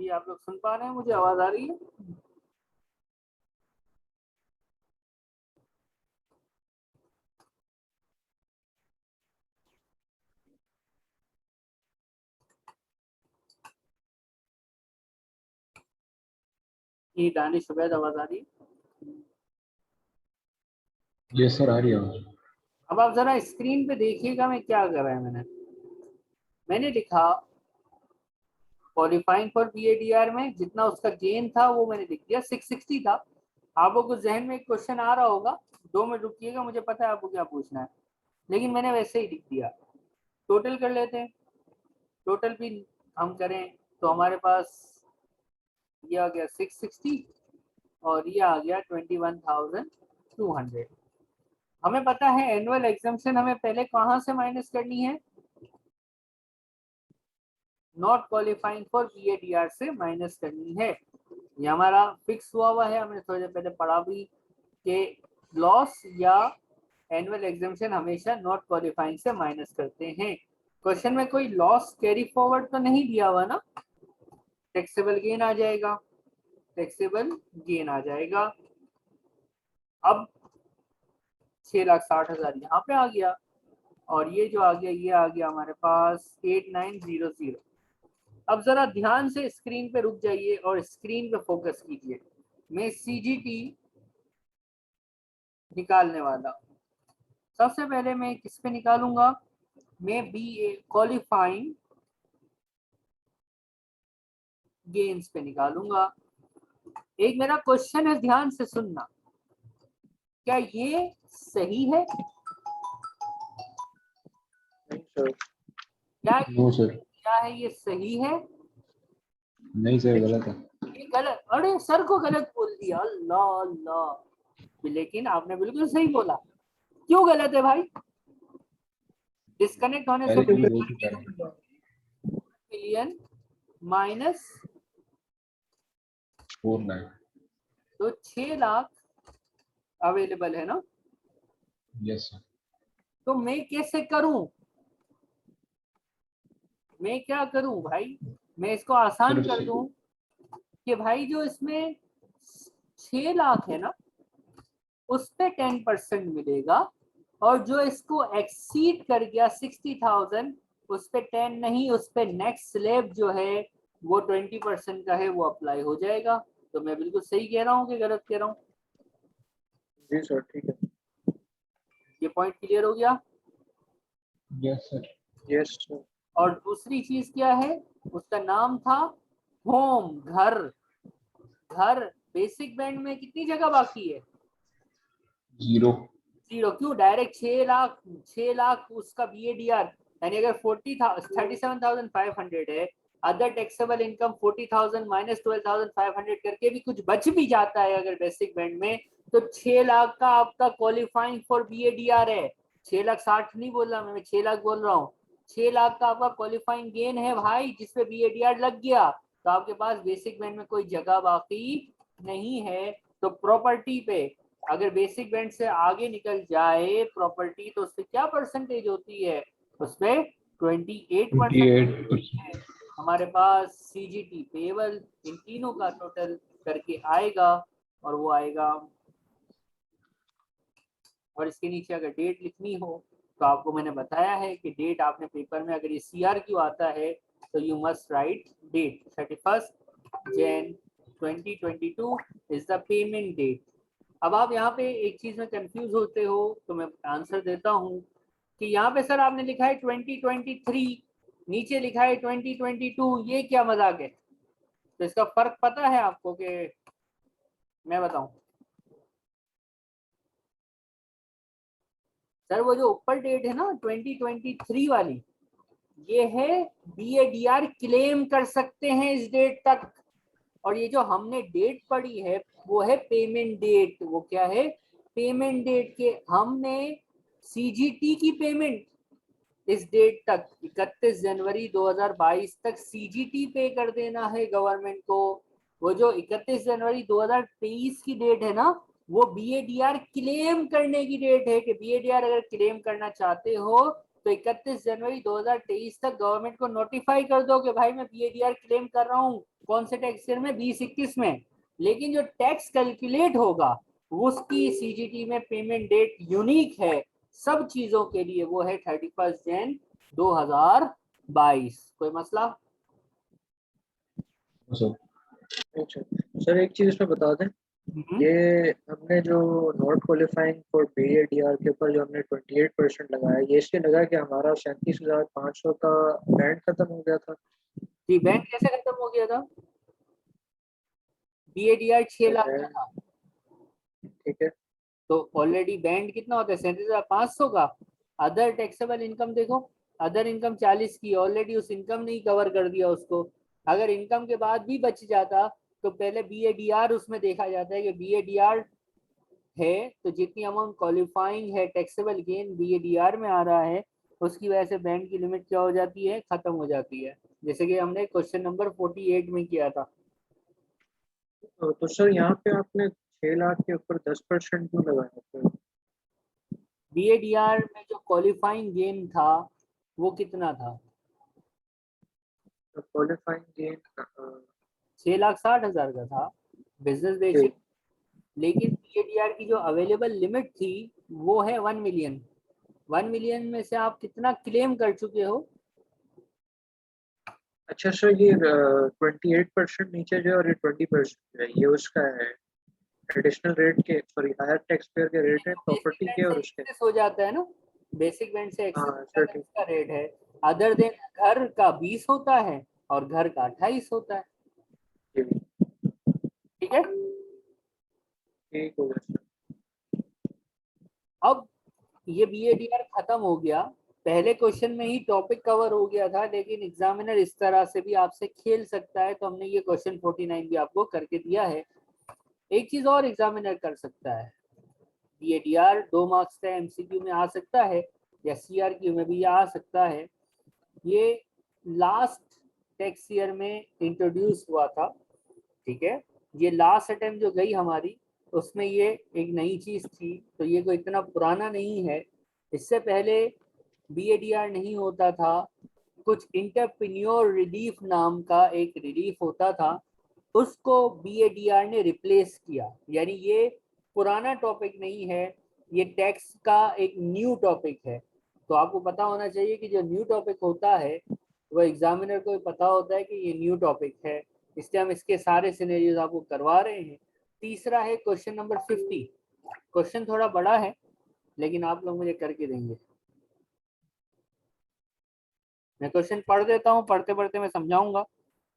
अभी आप लोग सुन पा रहे हैं? मुझे आवाज आ रही है? ये दानिश उबैद आवाज आ रही है? यस सर, आ रही है आवाज। अब आप जरा स्क्रीन पे देखिएगा मैं क्या कर रहा है। मैंने लिखा क्वालिफाइंग फॉर बीएडीआर में जितना उसका गेन था वो मैंने लिख दिया 660 था। आप लोगों को जहन में एक क्वेश्चन आ रहा होगा, 2 मिनट रुकिएगा, मुझे पता है आपको क्या पूछना है, लेकिन मैंने वैसे ही लिख दिया। टोटल कर लेते हैं। टोटल भी हम करें तो हमारे पास ये आ गया 660 और ये आ गया 21,200। हमें पता है एनुअल एग्जाम्शन हमें पहले कहाँ से माइनस करनी है? नॉट क्वालिफाइंग फॉर बीएडीआर से माइनस करनी है। ये हमारा फिक्स हुआ है, हमने थोड़ी देर पहले पढ़ा भी कि लॉस या एनुअल एग्जाम्शन हमेशा नॉट क्वालिफाइंग से माइनस करते हैं। क्वेश्चन में कोई लॉस कैरी फॉरवर्ड तो नहीं दिया हुआ ना? टैक्सेबल गेन आ जाएगा, टैक्सेबल गेन आ जाएगा। अब 6,60,000 यहाँ पे आ गया और ये जो आ गया ये आ गया हमारे पास 8900। अब जरा ध्यान से स्क्रीन पे रुक जाइए और स्क्रीन पे फोकस कीजिए। मैं सीजीटी निकालने वाला हूँ। सबसे पहले मैं किस पे निकालूंगा? मैं बीए क्वालिफाइंग गेन्स पे निकालूंगा। एक मेरा क्वेश्चन है, ध्यान से सुनना, क्या ये सही है? क्या नो सर। क्या है ये सही है? नहीं सर, गलत है। ये गलत? अरे सर को गलत बोल दिया, अल्लाह अल्लाह। लेकिन आपने बिल्कुल सही बोला। क्यों गलत है भाई? डिस्कनेक्ट होने से पहले भी पहले बोल चुका है। Million minus 49। तो 6 लाख अवेलेबल है ना? Yes sir. तो मैं कैसे करूं? मैं क्या करूं भाई? मैं इसको आसान सर कर दूं कि भाई जो इसमें 6 लाख है ना उस पे 10% मिलेगा, और जो इसको एक्सीड कर गया 60,000 उस पे 10 नहीं, उस पे नेक्स्ट स्लैब जो है वो 20% का है, वो अप्लाई हो जाएगा। तो मैं बिल्कुल सही कह रहा हूँ कि गलत कह रहा हूँ? जी सर, ठीक है। ये पॉइंट क्लियर हो गया? Yes sir. Yes sir. और दूसरी चीज क्या है? उसका नाम था होम, घर। घर बेसिक बैंड में कितनी जगह बाकी है? 0। 0। क्यों? डायरेक्ट 6 लाख उसका बीएडीआर, यानी अगर 37,500 है, अदर टैक्सेबल इनकम 40,000 माइनस 12,500 करके भी कुछ बच भी जाता है अगर बेसिक बैंड में, तो 6 लाख का आपका क्वालिफाइंग फॉर बीएडीआर है। 6,60,000 नहीं बोल रहा मैं 6 लाख बोल रहा हूँ। 6 लाख का आपका क्वालिफाइंग गेन है भाई, जिसपे बीएडीआर लग गया, तो आपके पास बेसिक बैंड में कोई जगह बाकी नहीं है। तो प्रॉपर्टी पे अगर बेसिक बैंड से आगे निकल जाए प्रॉपर्टी, तो उसपे क्या परसेंटेज होती है? उसपे 28% 28%। हमारे पास सीजीटी पेबल इन तीनों का टोटल करके आएगा, और वो आएगा। और इसके नीचे अगर डेट लिखनी हो तो आपको मैंने बताया है कि डेट आपने पेपर में अगर ये CRQ आता है तो you must write date 31 Jan 2022 is the payment date. अब आप यहाँ पे एक चीज में कंफ्यूज होते हो तो मैं आंसर देता हूँ कि यहाँ पे सर आपने लिखा है 2023, नीचे लिखा है 2022, ये क्या मजाक है? तो इसका फर्क पता है आपको कि मैं बताऊं? सर वो जो ऊपर डेट है ना 2023 वाली, ये है बीएडीआर क्लेम कर सकते हैं इस डेट तक। और ये जो हमने डेट पढ़ी है वो है पेमेंट डेट। वो क्या है? पेमेंट डेट के हमने सीजीटी की पेमेंट इस डेट तक 31 जनवरी 2022 तक सीजीटी पे कर देना है गवर्नमेंट को। वो जो 31 जनवरी 2023 की डेट है ना, वो बीएडीआर क्लेम करने की डेट है कि बीएडीआर अगर क्लेम करना चाहते हो तो 31 जनवरी 2023 तक गवर्नमेंट को नोटिफाई कर दो कि भाई मैं बीएडीआर क्लेम कर रहा हूँ। कौन से टैक्स ईयर में? 20-21 में। लेकिन जो टैक्स कैलकुलेट होगा उसकी सीजीटी में पेमेंट डेट यूनिक है सब चीजों के लिए, वो है 31 जैन 2022। कोई मसला? सर अच्छा सर, एक चीज इसमें बता दें, ये हमने जो नॉट क्वालिफाइंग फॉर BADR के ऊपर जो हमने 28% लगाया, ये इसलिए लगा कि हमारा 37,500 का बैंड खत्म हो गया था। जी, बैंक कैसे खत्म हो गया था? BADR 6 तो लाख का बैंड, था, ठीक है, तो ऑलरेडी बैंड कितना होता है? 37,500 का। अदर टैक्सेबल इनकम देखो, अदर इनकम 40 की, ऑलरेडी उस इनकम ने ही कवर कर दिया उसको। अगर इनकम के बाद भी बच जाता तो पहले BADR उसमें देखा जाता है कि BADR है तो जितनी अमाउंट क्वालिफाइंग है टैक्सेबल गेन BADR में आ रहा है उसकी वजह से बैंक की लिमिट क्या हो जाती है? खत्म हो जाती है, जैसे कि हमने क्वेश्चन नंबर 48 में किया था। तो सर यहाँ पे आपने 6 लाख के ऊपर 10% क्यों लगाया था? BADR में जो क्वालिफाइंग गेन था वो कितना था? तो क्वालिफाइंग गेन 6,60,000 का था, बिजनेस बेचे। लेकिन BADR की जो अवेलेबल लिमिट थी वो है 1 मिलियन। 1 मिलियन में से आप कितना क्लेम कर चुके हो? अच्छा सर, ये 28% नीचे जो है और ये 20% है, ये उसका है एडिशनल रेट के, सॉरी हायर टैक्स पेयर के रेट है बेसिक प्रॉपर्टी के रेंट से और उसके। एक्सेस हो जाता है ना, बेसिक रेंट से एक्सेस हाँ हो सर जाता है, ठीक, उसका रेट है। अदर देन घर का 20 होता है और घर का 28 होता है। ठीक ठीक है। ठीक हो गया सर। अब ये BADR खत्म हो गया, पहले क्वेश्चन में ही टॉपिक कवर हो गया था, लेकिन एग्जामिनर इस तरह से भी आपसे खेल सकता है, तो हमने ये क्वेश्चन 49 भी आपको करके दिया है। एक चीज और एग्जामिनर कर सकता है, BADR 2 मार्क्स का MCQ में आ सकता है या CRQ में भी आ सकता है। ये लास्ट टैक्स ईयर में इंट्रोड्यूस हुआ था, ठीक है। ये लास्ट अटेम्प्ट जो गई हमारी उसमें ये एक नई चीज थी, तो ये कोई इतना पुराना नहीं है। इससे पहले BADR नहीं होता था, कुछ इंटरप्रेन्योर रिलीफ नाम का एक रिलीफ होता था, उसको BADR ने रिप्लेस किया। यानी ये पुराना टॉपिक नहीं है, ये टैक्स का एक न्यू टॉपिक है। तो आपको पता होना चाहिए कि जो न्यू टॉपिक होता है वो एग्जामिनर को पता होता है कि ये न्यू टॉपिक है, इसलिए हम इसके सारे सिनेरियोज आपको करवा रहे हैं। तीसरा है क्वेश्चन नंबर 50। क्वेश्चन थोड़ा बड़ा है लेकिन आप लोग मुझे करके देंगे। मैं क्वेश्चन पढ़ देता हूँ, पढ़ते पढ़ते मैं समझाऊंगा,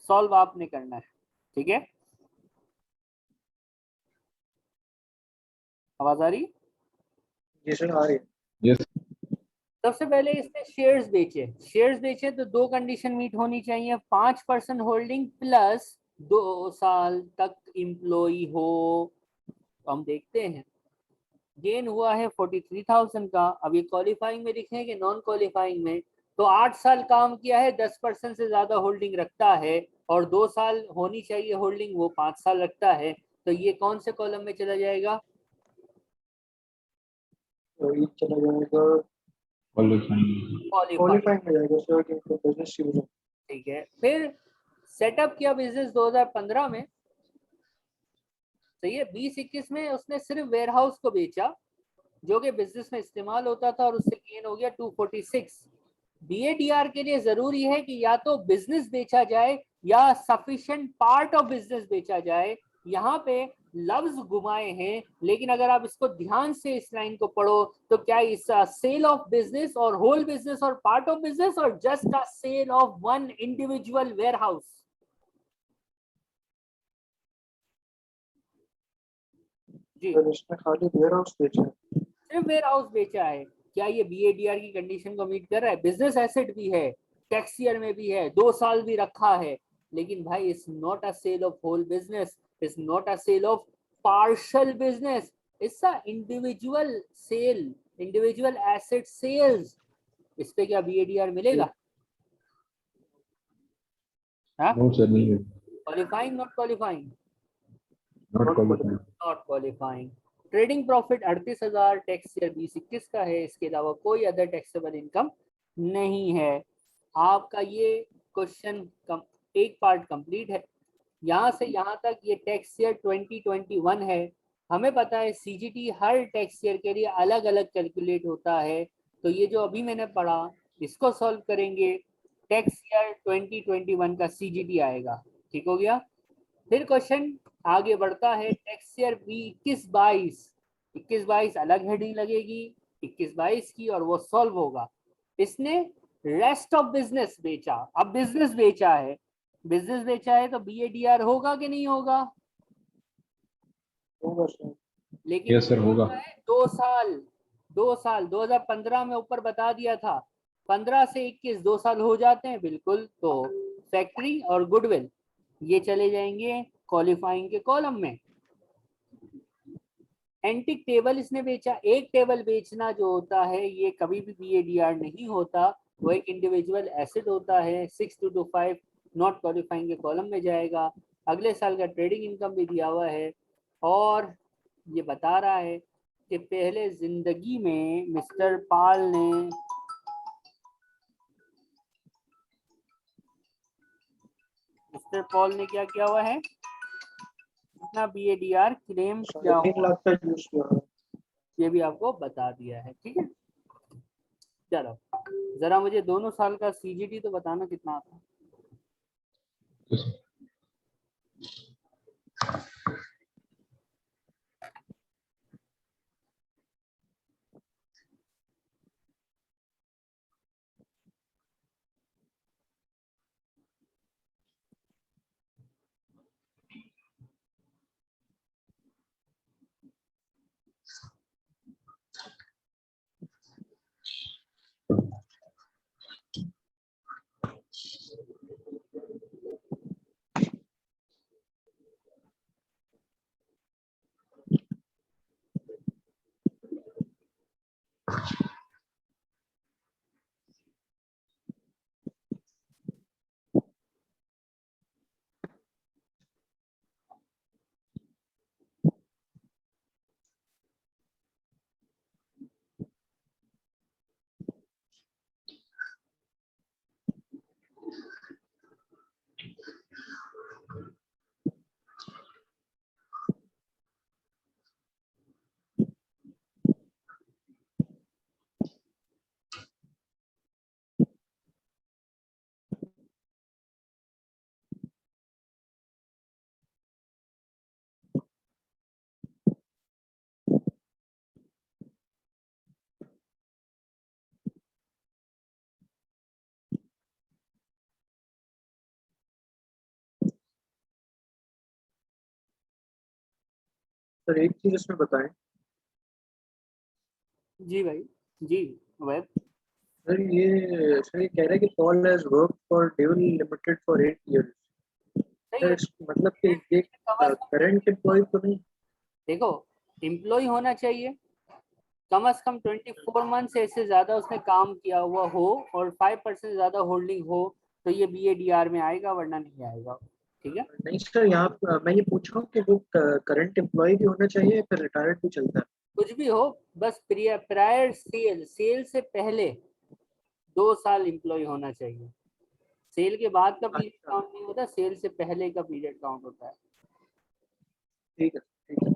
सॉल्व आपने करना है, ठीक है। आवाज आ रही है? जी सर आ रही है। यस सबसे पहले इसने शेयर्स बेचे, शेयर्स बेचे तो दो कंडीशन मीट होनी चाहिए, 5% होल्डिंग प्लस 2 साल तक एम्प्लॉई हो। तो हम देखते हैं, गेन हुआ है 43,000 का। अब ये क्वालिफाइंग में लिखे कि नॉन क्वालिफाइंग में, तो 8 साल काम किया है, 10% से ज्यादा होल्डिंग रखता है, और 2 साल होनी चाहिए होल्डिंग, वो 5 साल रखता है। तो ये कौन से कॉलम में चला जाएगा? तो ये चला जाएगा क्वालिफाइंग। क्वालिफाइंग में जाएगा सर, क्योंकि बिजनेस यूज है। ठीक है। फिर सेटअप किया बिजनेस 2015 में, सही है। 20-21 में उसने सिर्फ वेयरहाउस को बेचा जो कि बिजनेस में इस्तेमाल होता था, और उससे गेन हो गया 246। BADR के लिए जरूरी है कि या तो बिजनेस बेचा जाए या सफिशिएंट पार्ट ऑफ बिजनेस बेचा जाए। यहाँ पे लफ्ज घुमाए हैं, लेकिन अगर आप इसको ध्यान से इस लाइन को पढ़ो तो क्या इस सेल ऑफ बिजनेस और होल बिजनेस और पार्ट ऑफ बिजनेस और just a sale of one individual warehouse? जी, सर इसमें खाली वेयर हाउस बेचा है। सिर्फ वेयर हाउस बेचा है, क्या ये BADR की कंडीशन को मीट कर रहा है? बिजनेस एसेट भी है, टैक्स ईयर में भी है, 2 साल भी रखा है, लेकिन भाई it's not a sale of whole business, it's not a sale of partial business, it's a individual sale, individual asset sales. इस पे क्या BADR मिलेगा? हाँ, नो सर नहीं है qualifying not qualifying? Not not qualified. Qualified. Not qualifying. Trading profit 38,000 tax year 20-21 का है, इसके अलावा कोई अदर टैक्सेबल इनकम नहीं है। आपका ये क्वेश्चन एक पार्ट कंप्लीट है। यहाँ से यहाँ तक ये टैक्स ईयर 2021 है। हमें पता है सीजीटी हर टैक्स ईयर के लिए अलग अलग कैलकुलेट होता है। तो ये जो अभी मैंने पढ़ा इसको सॉल्व करेंगे, टैक्स ईयर 2021 का सीजीटी आएगा। ठीक हो गया। फिर क्वेश्चन आगे बढ़ता है, टैक्स ईयर बी 21-22 अलग हेडिंग लगेगी 21-22 की, और वो सॉल्व होगा। इसने रेस्ट ऑफ बिजनेस बेचा। अब बिजनेस बेचा है, बिजनेस बेचा है तो बीएडीआर होगा कि नहीं होगा? होगा सर। लेकिन यस सर होगा। है 2 साल, 2 साल 2015 में ऊपर बता दिया था 15 से 21 2 साल हो जाते हैं बिल्कुल। तो फैक्ट्री और गुडविल ये चले जाएंगे क्वालिफाइंग के कॉलम में। एंटिक टेबल इसने बेचा। एक टेबल बेचना जो होता है ये कभी भी बीएडीआर नहीं होता, वो एक इंडिविजुअल एसेट होता है। 6,225 नॉट क्वालिफाइंग के कॉलम में जाएगा। अगले साल का ट्रेडिंग इनकम भी दिया हुआ है, और ये बता रहा है कि पहले जिंदगी में मिस्टर पॉल ने क्या किया हुआ है, कितना बीएडीआर क्लेम किया 3.5 हुआ, लाख का यूज किया है। ये भी आपको बता दिया है। ठीक है, चलो जरा मुझे दोनों साल का सीजीटी तो बताना कितना आता है। Yes sir. सर एक चीज इसमें बताएं। जी भाई, जी वैद। सर ये कह रहा है कि Paul has work for devil limited for 8 years। सही सर है। मतलब कि ये कम से कम करंट एम्प्लॉय तो नहीं? देखो, एम्प्लॉय होना चाहिए, कम से कम 24 मंथ से इससे ज्यादा उसने काम किया हुआ हो, और 5% ज्यादा होल्डिंग हो, तो ये बीएडीआर में आएगा, वरना नहीं आएगा। ठीक है, नहीं सर, यहाँ मैं ये पूछ रहा हूँ कि वो करंट एम्प्लॉय भी होना चाहिए या फिर रिटायर्ड भी चलता है? कुछ भी हो, बस प्रायर सेल, सेल से पहले 2 साल एम्प्लॉय होना चाहिए। सेल के बाद का पीरियड अच्छा, काउंट नहीं होता, सेल से पहले का पीरियड काउंट होता है। ठीक है ठीक है।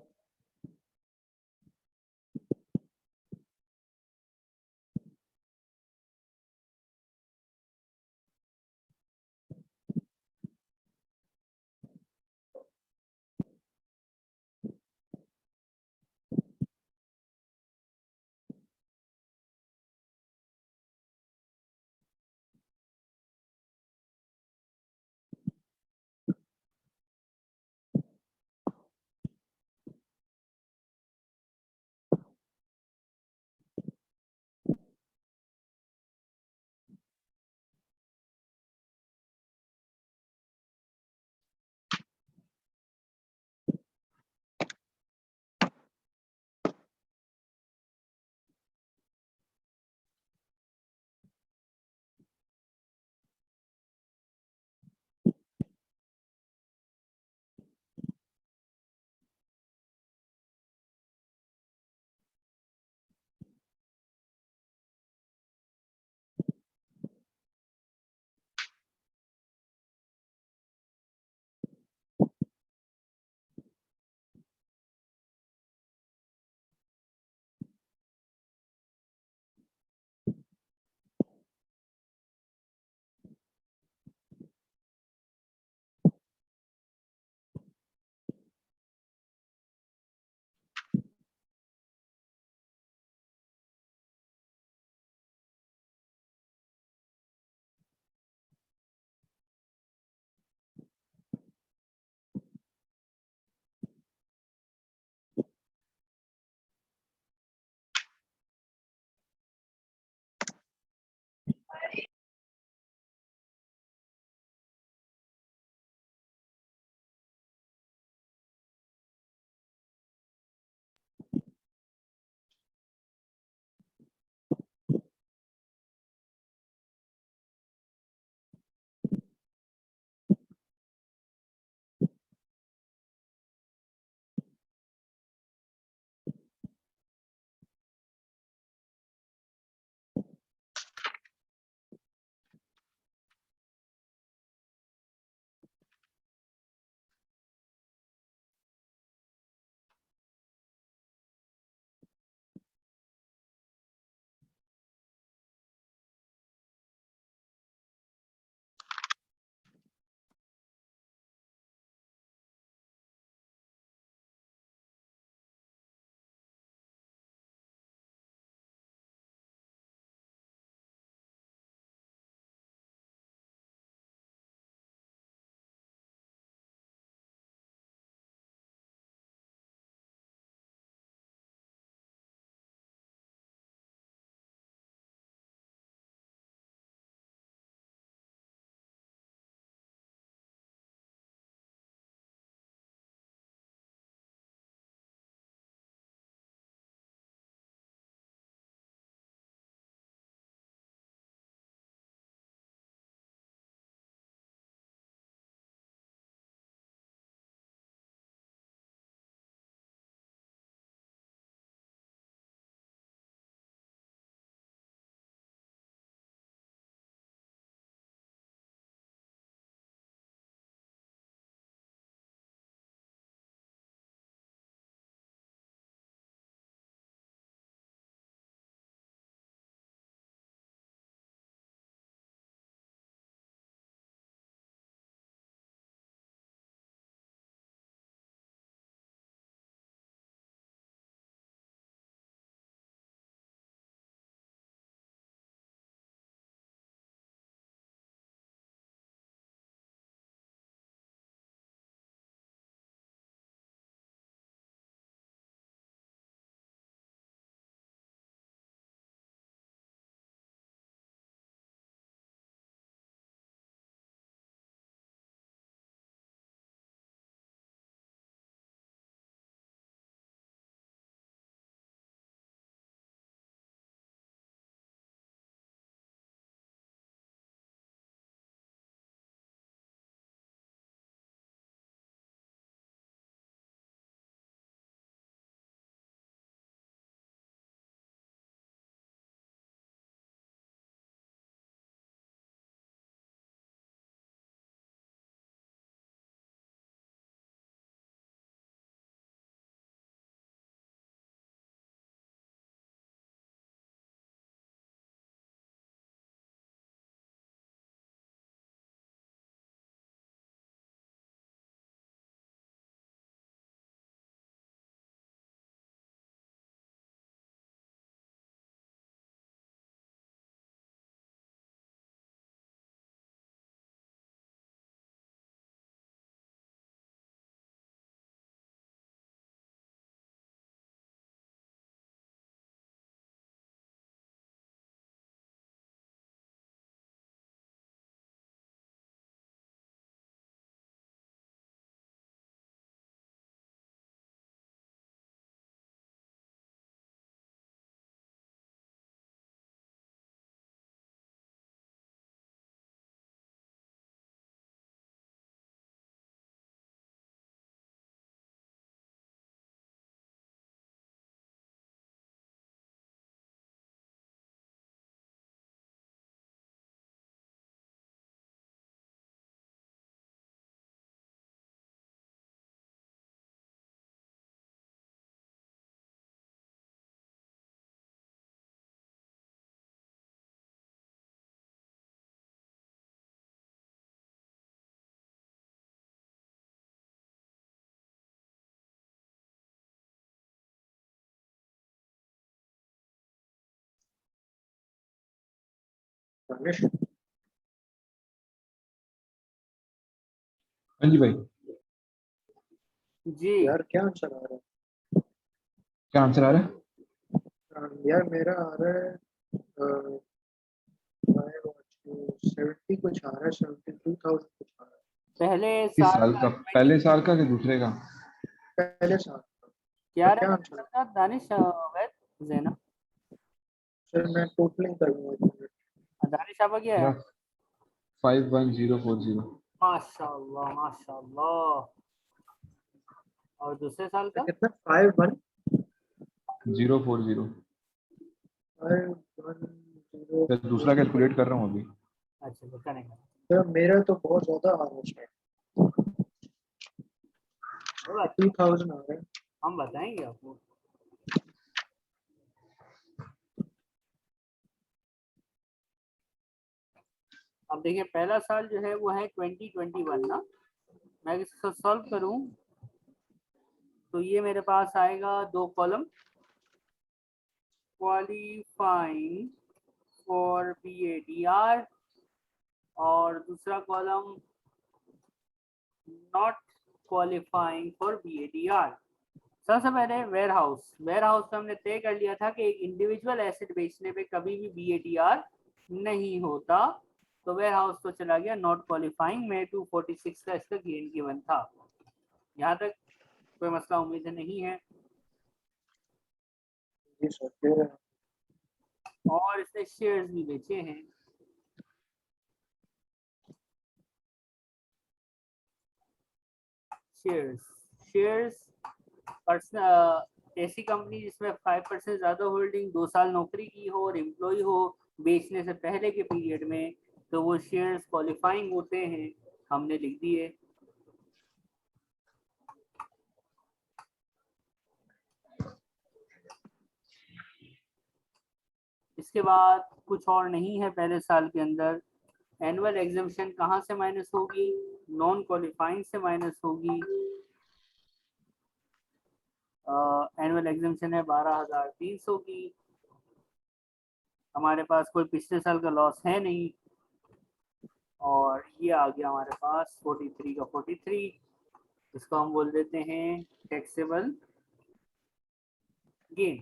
दानिश, हाँ जी भाई, जी यार क्या आंसर आ रहा क्या आंसर आ रहा है? है? यार मेरा आ रहा है 70 कुछ आ रहा है, 72,000 कुछ आ रहा पहले किस साल साल का का? पहले साल का कि दूसरे का? है पहले साल। क्या सर रहा क्या है आंसर है? आपका दानिश वैद जैना? सर मैं टोटलिंग करूँगा 1 मिनट। दानिश आपका क्या है? 51,040। माशाल्लाह माशाल्लाह। और दूसरे साल सर का? कितना? 51 040। 5104। सर दूसरा कैलकुलेट कर रहा हूँ अभी। अच्छा तो करेंगे। सर मेरा तो बहुत ज्यादा आ रहा है सर, कोई बात 2,000 आ रहा है। हम बताएंगे आपको। अब देखिए पहला साल जो है वो है 2021 ना। मैं इसको सॉल्व करूं तो ये मेरे पास आएगा 2 कॉलम, क्वालिफाइंग फॉर BADR और दूसरा column not qualifying for BADR। सबसे पहले वेयर हाउस पे हमने तय कर लिया था कि एक इंडिविजुअल एसेट बेचने पे कभी भी BADR नहीं होता, तो वेयर हाउस तो चला गया नॉट क्वालिफाइंग में। 246 का इसका गेन गिवन था। यहाँ तक कोई मसला उम्मीद नहीं है। जी सर फिर और इसने शेयर्स भी बेचे हैं। शेयर्स ऐसी कंपनी जिसमें 5% ज्यादा होल्डिंग, 2 साल नौकरी की हो और एम्प्लॉय हो बेचने से पहले के पीरियड में, तो वो शेयर्स क्वालिफाइंग होते हैं। हमने लिख दिए। इसके बाद कुछ और नहीं है पहले साल के अंदर। एनुअल एग्जामिशन कहाँ से माइनस होगी? नॉन क्वालिफाइंग से माइनस होगी। एनुअल एग्जामिशन है 12,300 की। हमारे पास कोई पिछले साल का लॉस है नहीं। और ये आ गया हमारे पास 43 का 43। इसको हम बोल देते हैं टैक्सेबल गेन।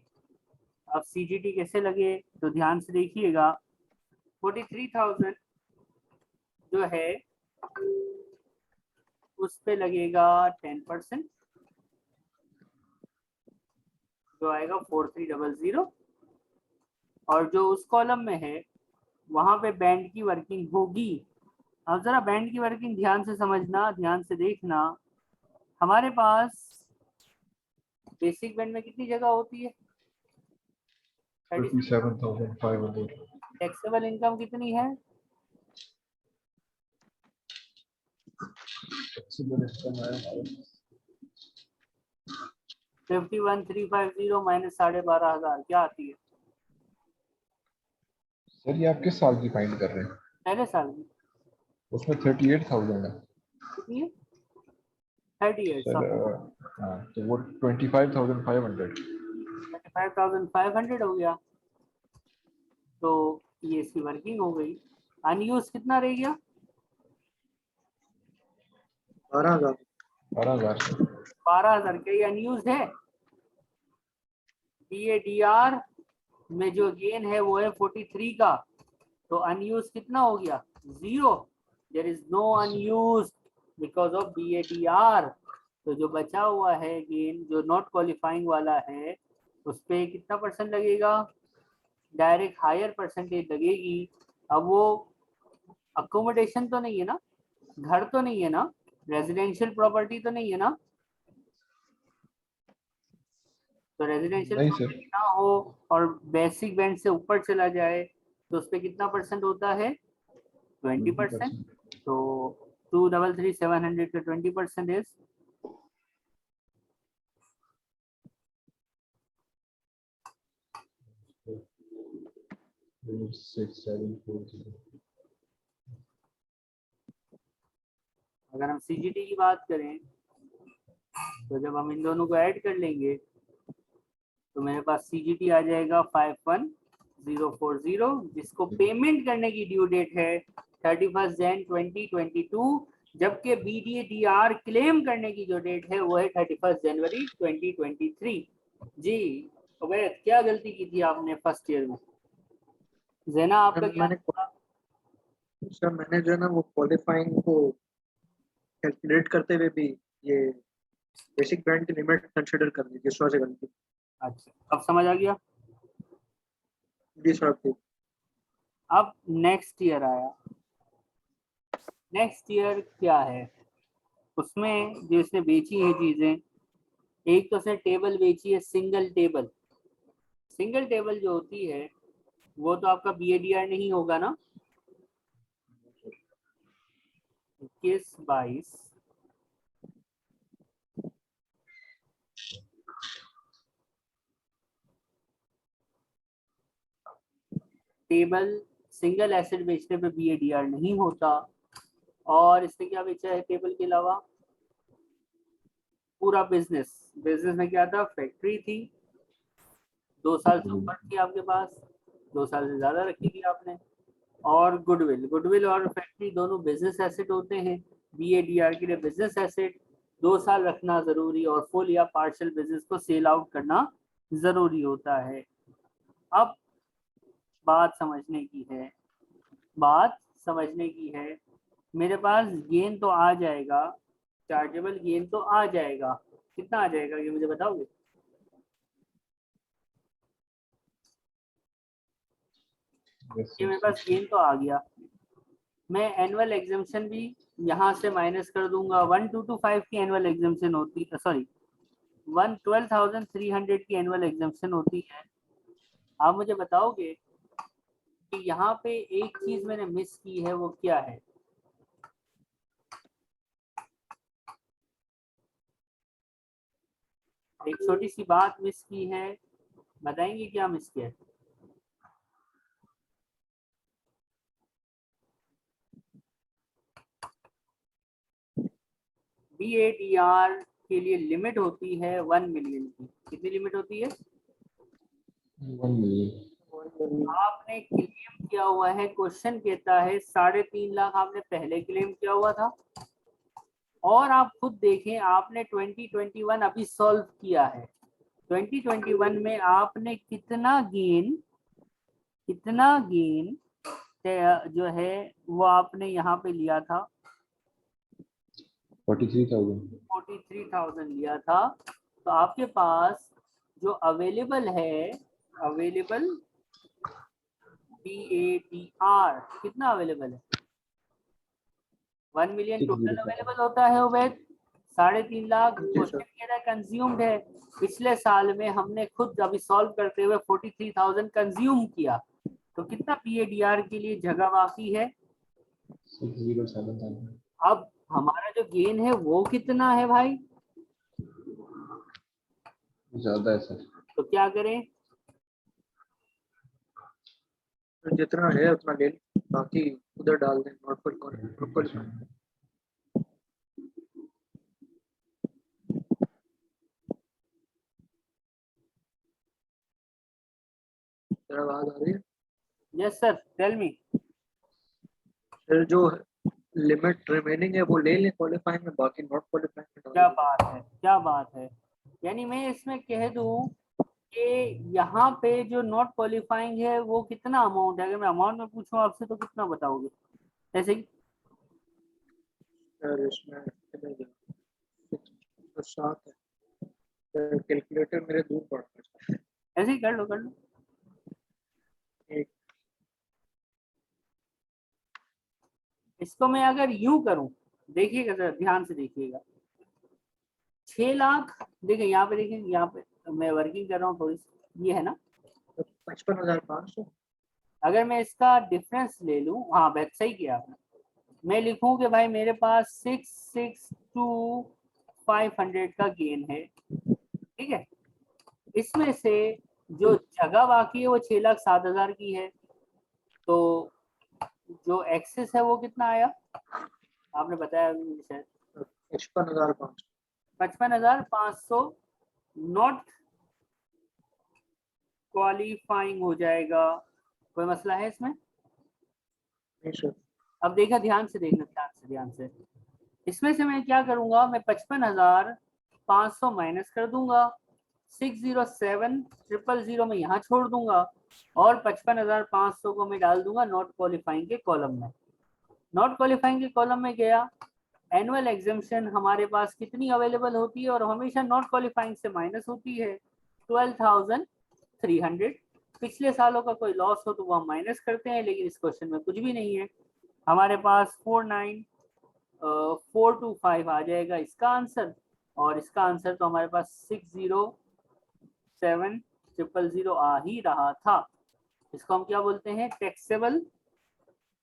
अब CGT कैसे लगे तो ध्यान से देखिएगा। 43,000 जो है उस पे लगेगा 10%, जो आएगा 4300। और जो उस कॉलम में है वहां पे बैंड की वर्किंग होगी। अब जरा बैंड की वर्किंग ध्यान से समझना, ध्यान से देखना। हमारे पास बेसिक बैंड में कितनी जगह होती है? 57,500। टैक्सेबल इनकम कितनी है? 51,350 माइनस 12,500 क्या आती है? सर ये आप किस साल की फाइंड कर रहे हैं? पहले साल की उसमें 38,000 है। कितनी है? 38 सर हाँ, तो वो 25,500। 25,500 हो गया। तो ये इसकी वर्किंग हो गई। अनयूज कितना रह गया? 12,000। 12,000। 12,000। क्या ये अनयूज है? BADR में जो गेन है वो है 43 का, तो अनयूज कितना हो गया? 0। There is no unuse because of BADR। तो जो बचा हुआ है गेन जो नॉट क्वालिफाइंग वाला है उस पे कितना परसेंट लगेगा? डायरेक्ट हायर परसेंटेज लगेगी। अब वो अकोमोडेशन तो नहीं है ना, घर तो नहीं है ना, रेजिडेंशियल प्रॉपर्टी तो नहीं है ना? तो रेजिडेंशियल नहीं सर। प्रॉपर्टी ना हो और बेसिक बैंड से ऊपर चला जाए तो उस पर कितना परसेंट होता है? 20%। 20%। तो 233,700 का 20% इज 6740। अगर हम CGT की बात करें तो जब हम इन दोनों को ऐड कर लेंगे तो मेरे पास CGT आ जाएगा 51 040, जिसको पेमेंट करने की ड्यू डेट है 31 जैन 2022, जबकि BDAR क्लेम करने की जो डेट है वो है 31 जनवरी 2023। जी अवैध, क्या गलती की थी आपने फर्स्ट ईयर में? जैना आपका क्या था? सर मैंने जो है ना वो क्वालिफाइंग को कैलकुलेट करते हुए भी ये बेसिक बैंड की लिमिट कंसीडर कर ली, जिस वजह से गलती। अच्छा, अब समझ आ गया। जी सर ठीक। अब नेक्स्ट ईयर आया। नेक्स्ट ईयर क्या है, उसमें जो इसने बेची है चीजें, एक तो उसने टेबल बेची है, सिंगल टेबल। सिंगल टेबल जो होती है वो तो आपका BADR नहीं होगा ना। 21-22 टेबल सिंगल एसेट बेचने पे BADR नहीं होता। और इसने क्या बेचा है टेबल के अलावा? पूरा बिजनेस। बिजनेस में क्या था? फैक्ट्री थी, 2 साल से ऊपर थी आपके पास, 2 साल से ज्यादा रखी थी आपने। और गुडविल, गुडविल और फैक्ट्री दोनों बिजनेस एसेट होते हैं। BADR के लिए बिजनेस एसेट 2 साल रखना जरूरी और फुल या पार्शियल बिजनेस को सेल आउट करना जरूरी होता है। अब बात समझने की है, बात समझने की है। मेरे पास गेन तो आ जाएगा, चार्जेबल गेन तो आ जाएगा। कितना आ जाएगा ये मुझे बताओगे? ये मेरे पास गेन तो आ गया। मैं एनुअल एग्जाम्शन भी यहाँ से माइनस कर दूंगा। 1225 की एनुअल एग्जाम्शन होती है, सॉरी 12,300 की एनुअल एग्जाम्शन होती है। आप मुझे बताओगे कि यहाँ पे एक चीज मैंने मिस की है, वो क्या है? एक छोटी सी बात मिस की है, बताएंगे क्या मिस किया है? BADR के लिए लिमिट होती है 1 मिलियन की। कितनी लिमिट होती है? 1 million। आपने क्लेम किया हुआ है, क्वेश्चन कहता है 3.5 लाख आपने पहले क्लेम किया हुआ था। और आप खुद देखें, आपने 2021 अभी सॉल्व किया है। 2021 में आपने कितना गेन जो है वो आपने यहाँ पे लिया था? 43,000। लिया था। तो आपके पास जो अवेलेबल है, अवेलेबल BADR कितना अवेलेबल है? 1 मिलियन टोटल 607। अवेलेबल होता है उबैद। 3.5 लाख जी क्वेश्चन सर। कह रहा है कंज्यूम्ड है। पिछले साल में हमने खुद अभी सॉल्व करते हुए 43,000 कंज्यूम किया। तो कितना BADR के लिए जगह बाकी है? 607,000। अब हमारा जो गेन है वो कितना है भाई? ज्यादा है सर। तो क्या करें? तो जितना है उतना ले लें, बाकी उधर डाल दें नॉट तेरा आवाज आ रही है? Yes sir, tell me. फिर जो लिमिट रिमेनिंग है वो ले लें क्वालिफाइंग में, बाकी नॉट क्वालिफाइंग में डाल क्या दें। बात है, क्या बात है। यानी मैं इसमें कह दूं कि यहाँ पे जो नॉट क्वालिफाइंग है वो कितना अमाउंट है? अगर मैं अमाउंट में पूछूं आपसे तो कितना बताओगे? ऐसे ही सर इसमें कितने दिन? 7 है। कैलकुलेटर मेरे दूर पड़ता है। ऐसे ही कर लो, कर लो। एक इसको मैं अगर यूं करूं, देखिएगा जरा ध्यान से देखिएगा। 6 लाख, देखिए यहाँ पे, देखिए यहाँ पे मैं वर्किंग कर रहा हूँ थोड़ी सी, ये है ना। 55,500। अगर मैं इसका डिफरेंस ले लूं, हाँ बैठ सही किया आपने। मैं लिखूं कि भाई मेरे पास 662,500 का गेन है, ठीक है। इसमें से जो जगह बाकी है वो 6,07,000 की है। तो जो एक्सेस है वो कितना आया? आपने बताया मुझे शायद 55,500। 55,500 नॉट क्वालिफाइंग हो जाएगा। कोई मसला है इसमें? नहीं सर। अब देखा, ध्यान से देखना, ध्यान से। इसमें से मैं क्या करूंगा, मैं 55,500 माइनस कर दूंगा, 607,000 में यहाँ छोड़ दूंगा और 55,500 को मैं डाल दूंगा नॉट क्वालिफाइंग के कॉलम में। नॉट क्वालिफाइंग के कॉलम में गया, एनुअल एग्जाम्शन हमारे पास कितनी अवेलेबल होती है और हमेशा नॉट क्वालिफाइंग से माइनस होती है 12,300। पिछले सालों का कोई लॉस हो तो वो हम माइनस करते हैं, लेकिन इस क्वेश्चन में कुछ भी नहीं है। हमारे पास 49,425 आ जाएगा इसका आंसर, और इसका आंसर तो हमारे पास 607,000 आ ही रहा था। इसको हम क्या बोलते हैं, टैक्सेबल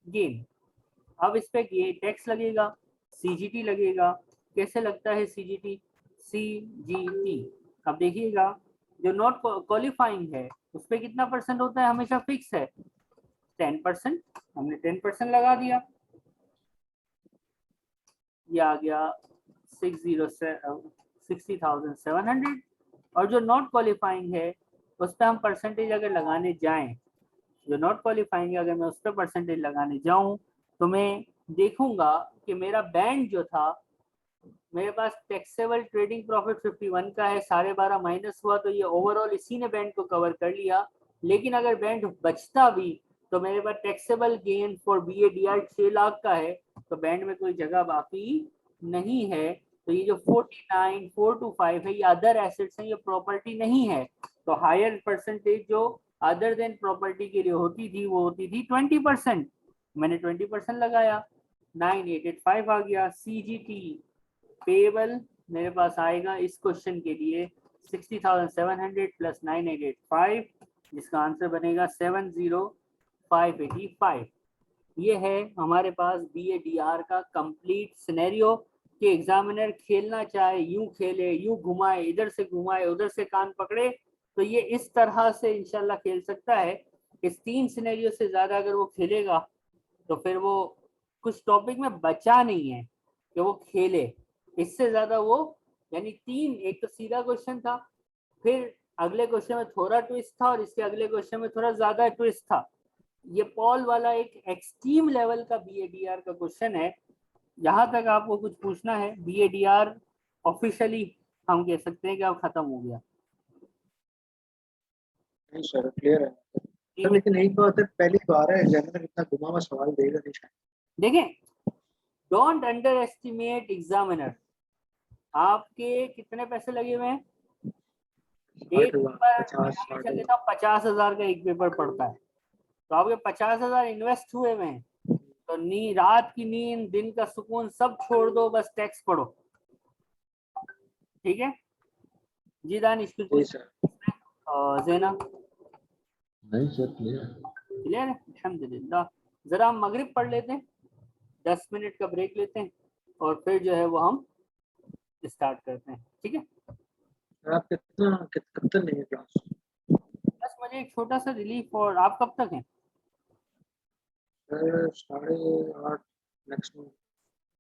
गेन। अब इस पे टैक्स लगेगा, सीजीटी लगेगा। कैसे लगता है सीजीटी? सीजीटी अब देखिएगा, जो नॉट क्वालिफाइंग है उस पे कितना परसेंट होता है, हमेशा फिक्स है 10%। हमने 10% लगा दिया, ये आ गया 60,700। और जो नॉट क्वालिफाइंग है उस पर हम परसेंटेज अगर लगाने जाएं, जो नॉट क्वालिफाइंग है अगर मैं उस पर परसेंटेज लगाने जाऊं तो मैं देखूंगा कि मेरा बैंड जो था, मेरे पास टैक्सेबल ट्रेडिंग प्रॉफिट 51 का है, 12.5 माइनस हुआ तो ये ओवरऑल इसी ने बैंड को कवर कर लिया। लेकिन अगर बैंड बचता भी तो मेरे पास taxable gain for BADR 6 lakh का है, तो बैंड में कोई जगह बाकी नहीं है। तो ये जो 49,425 है ये अदर एसेट्स हैं, ये प्रॉपर्टी नहीं है। तो हायर परसेंटेज जो अदर देन प्रॉपर्टी के लिए होती थी वो होती थी 20%। मैंने 20% लगाया, 9885 आ गया। CGT पेबल मेरे पास आएगा इस क्वेश्चन के लिए 60,700 प्लस 9885, जिसका आंसर बनेगा 70,585। ये है हमारे पास BADR का कंप्लीट सिनेरियो कि एग्जामिनर खेलना चाहे यूं खेले, यूं घुमाए, इधर से घुमाए, उधर से कान पकड़े, तो ये इस तरह से इंशाल्लाह खेल सकता है। इस 3 सिनेरियो से ज्यादा अगर वो खेलेगा तो फिर वो कुछ टॉपिक में बचा नहीं है कि वो खेले। इससे ज्यादा वो, यानी 3, एक तो सीधा क्वेश्चन था, फिर अगले क्वेश्चन में थोड़ा ट्विस्ट था और इसके अगले क्वेश्चन में थोड़ा ज्यादा ट्विस्ट था। ये पॉल वाला एक एक्सट्रीम लेवल का BADR का क्वेश्चन है। यहाँ तक आपको कुछ पूछना है? BADR ऑफिशियली हम कह सकते हैं कि अब खत्म हो गया। नहीं सर, क्लियर है सर। लेकिन एक बात है, पहली बार है एग्जामिनर इतना घुमा हुआ सवाल देगा नहीं शायद। देखें, डोंट अंडर एस्टिमेट एग्जामिनर। आपके कितने पैसे लगे हुए हैं? एक पेपर 50,000 का एक पेपर पड़ता है, तो आपके 50,000 इन्वेस्ट हुए हुए हैं। तो रात की नींद, दिन का सुकून सब छोड़ दो, बस टैक्स पढ़ो। ठीक है जी दानिश, कुछ ज़ैना? नहीं सर, क्लियर क्लियर है, अल्हम्दुलिल्लाह। जरा हम मगरिब पढ़ लेते हैं, 10 मिनट का ब्रेक लेते हैं और फिर जो है वो हम स्टार्ट करते हैं। ठीक है, आप कब तक लेंगे क्लास? बस मुझे एक छोटा सा रिलीफ। और आप कब तक हैं? Sir 8:30 maximum.